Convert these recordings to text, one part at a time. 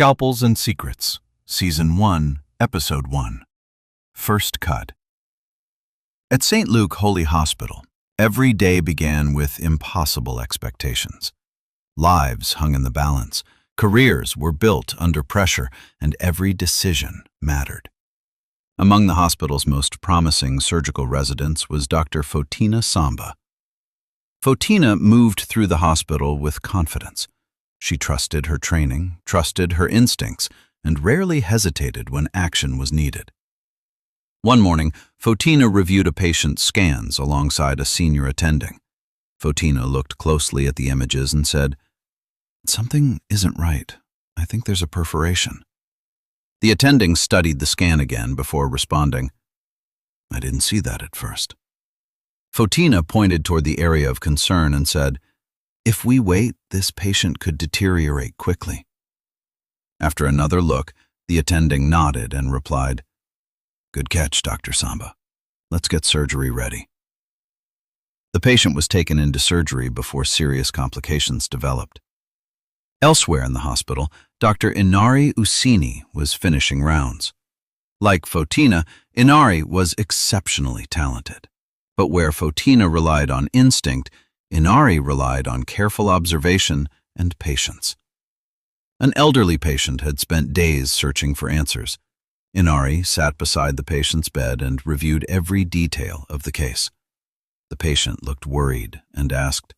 Scalpels and Secrets, Season 1, Episode 1. First Cut. At St. Luke Holy Hospital, every day began with impossible expectations. Lives hung in the balance, careers were built under pressure, and every decision mattered. Among the hospital's most promising surgical residents was Dr. Photina Samba. Photina moved through the hospital with confidence. She trusted her training, trusted her instincts, and rarely hesitated when action was needed. One morning, Photina reviewed a patient's scans alongside a senior attending. Photina looked closely at the images and said, "Something isn't right. I think there's a perforation." The attending studied the scan again before responding, "I didn't see that at first." Photina pointed toward the area of concern and said, "If we wait, this patient could deteriorate quickly." After another look, the attending nodded and replied, "Good catch, Dr. Samba. Let's get surgery ready." The patient was taken into surgery before serious complications developed. Elsewhere in the hospital, Dr. Inari Ousseni was finishing rounds. Like Photina, Inari was exceptionally talented. But where Photina relied on instinct, Inari relied on careful observation and patience. An elderly patient had spent days searching for answers. Inari sat beside the patient's bed and reviewed every detail of the case. The patient looked worried and asked,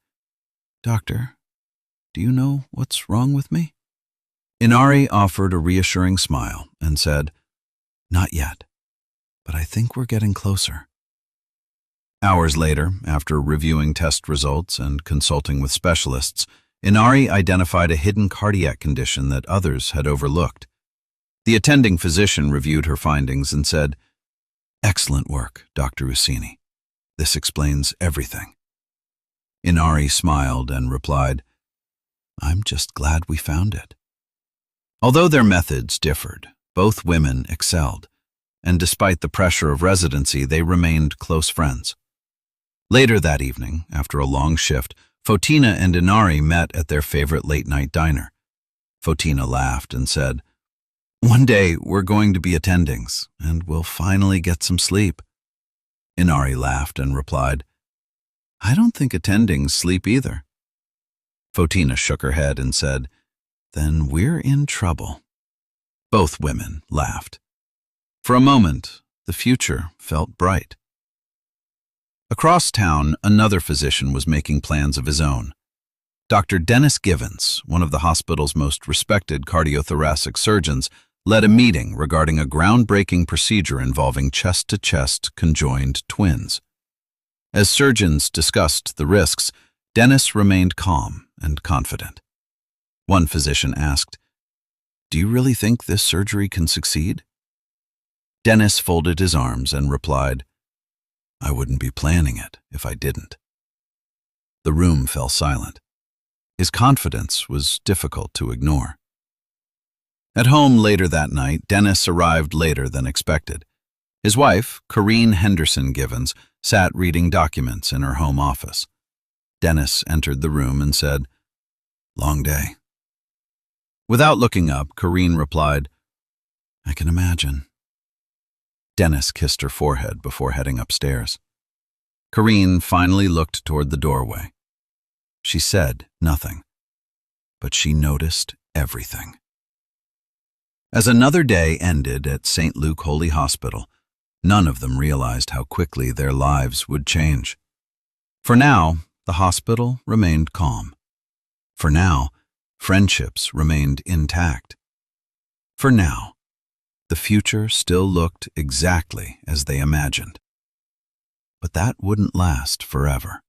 "Doctor, do you know what's wrong with me?" Inari offered a reassuring smile and said, "Not yet, but I think we're getting closer." Hours later, after reviewing test results and consulting with specialists, Inari identified a hidden cardiac condition that others had overlooked. The attending physician reviewed her findings and said, "Excellent work, Dr. Ousseni. This explains everything." Inari smiled and replied, "I'm just glad we found it." Although their methods differed, both women excelled, and despite the pressure of residency, they remained close friends. Later that evening, after a long shift, Photina and Inari met at their favorite late-night diner. Photina laughed and said, "One day we're going to be attendings, and we'll finally get some sleep." Inari laughed and replied, "I don't think attendings sleep either." Photina shook her head and said, "Then we're in trouble." Both women laughed. For a moment, the future felt bright. Across town, another physician was making plans of his own. Dr. Dennis Givens, one of the hospital's most respected cardiothoracic surgeons, led a meeting regarding a groundbreaking procedure involving chest-to-chest conjoined twins. As surgeons discussed the risks, Dennis remained calm and confident. One physician asked, "Do you really think this surgery can succeed?" Dennis folded his arms and replied, "I wouldn't be planning it if I didn't." The room fell silent. His confidence was difficult to ignore. At home later that night, Dennis arrived later than expected. His wife, Corrine Henderson Givens, sat reading documents in her home office. Dennis entered the room and said, "Long day." Without looking up, Corrine replied, "I can imagine." Dennis kissed her forehead before heading upstairs. Corrine finally looked toward the doorway. She said nothing, but she noticed everything. As another day ended at St. Luke Holy Hospital, none of them realized how quickly their lives would change. For now, the hospital remained calm. For now, friendships remained intact. For now, the future still looked exactly as they imagined. But that wouldn't last forever.